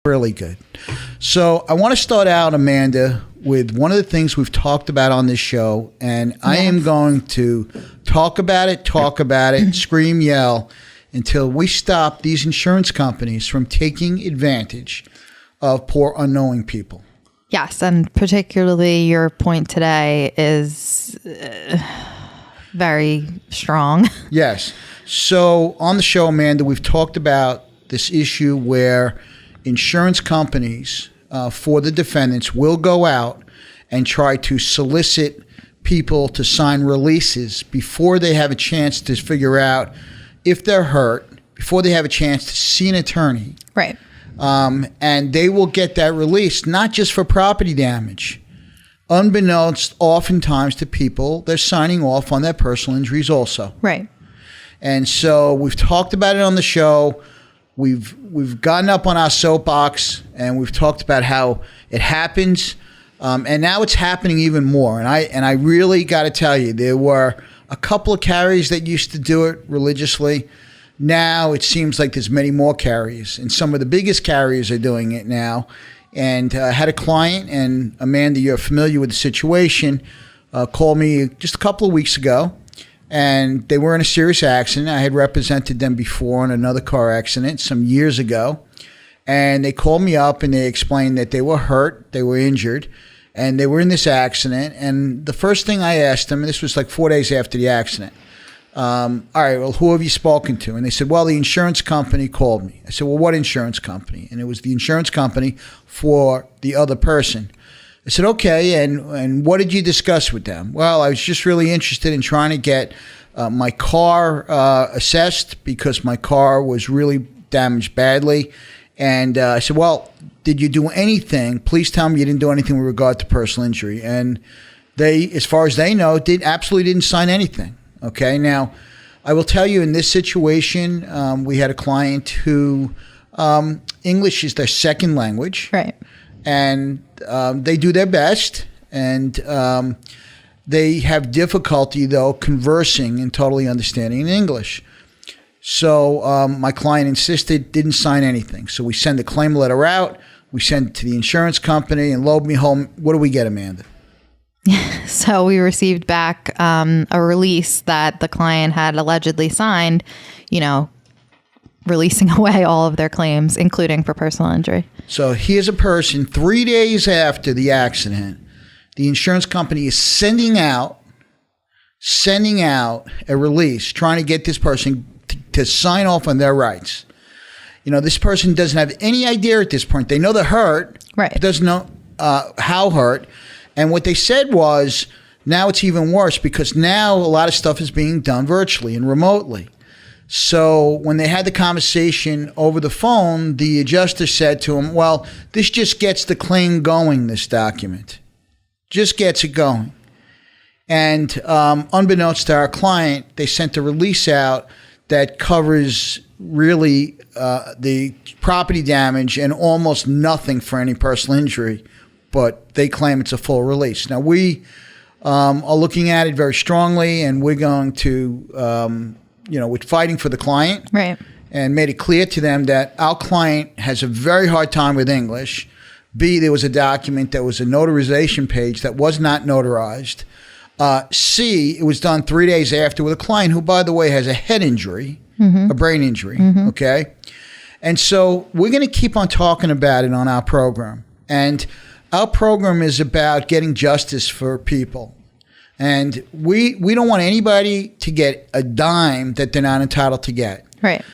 Really good. So I want to start out, Amanda, with one of the things we've talked about on this show, and I am going to talk about it, scream, yell, until we stop these insurance companies from taking advantage of poor, unknowing people. Yes, and particularly your point today is very strong. Yes. So on the show, Amanda, we've talked about this issue where insurance companies for the defendants will go out and try to solicit people to sign releases before they have a chance to figure out if they're hurt, before they have a chance to see an attorney. Right. And they will get that release, not just for property damage. Unbeknownst oftentimes to people, they're signing off on their personal injuries also. Right. And so we've talked about it on the show. We've gotten up on our soapbox and we've talked about how it happens. And now it's happening even more. And I really got to tell you, there were a couple of carriers that used to do it religiously. Now it seems like there's many more carriers, and some of the biggest carriers are doing it now. And I had a client, and Amanda, you're familiar with the situation, called me just a couple of weeks ago, and they were in a serious accident. I had represented them before in another car accident some years ago. And they called me up and they explained that they were hurt, they were injured, and they were in this accident. And the first thing I asked them, and this was like 4 days after the accident, all right, well, who have you spoken to? And they said, well, the insurance company called me. I said, well, what insurance company? And it was the insurance company for the other person. I said, okay, and what did you discuss with them? Well, I was just really interested in trying to get my car assessed because my car was really damaged badly. And I said, well, did you do anything? Please tell me you didn't do anything with regard to personal injury. And they, as far as they know, absolutely didn't sign anything. Okay, now I will tell you in this situation, we had a client who English is their second language. Right. And they do their best, and they have difficulty, though, conversing and totally understanding in English. So my client insisted, didn't sign anything. So we send the claim letter out, we send it to the insurance company, and lo and behold, what do we get, Amanda? So we received back a release that the client had allegedly signed, releasing away all of their claims, including for personal injury. So here's a person 3 days after the accident, the insurance company is sending out a release trying to get this person to sign off on their rights. This person doesn't have any idea at this point. They know they're hurt, right? But doesn't know how hurt. And what they said was, now it's even worse because now a lot of stuff is being done virtually and remotely. So when they had the conversation over the phone, the adjuster said to him, well, this just gets the claim going, this document. Just gets it going. And unbeknownst to our client, they sent a release out that covers really the property damage and almost nothing for any personal injury, but they claim it's a full release. Now, we are looking at it very strongly, and we're going to, we're fighting for the client. Right. And made it clear to them that our client has a very hard time with English. B, there was a document that was a notarization page that was not notarized. C, it was done 3 days after with a client who, by the way, has a head injury, a brain injury, okay? And so we're going to keep on talking about it on our program. And our program is about getting justice for people. And we don't want anybody to get a dime that they're not entitled to get. Right.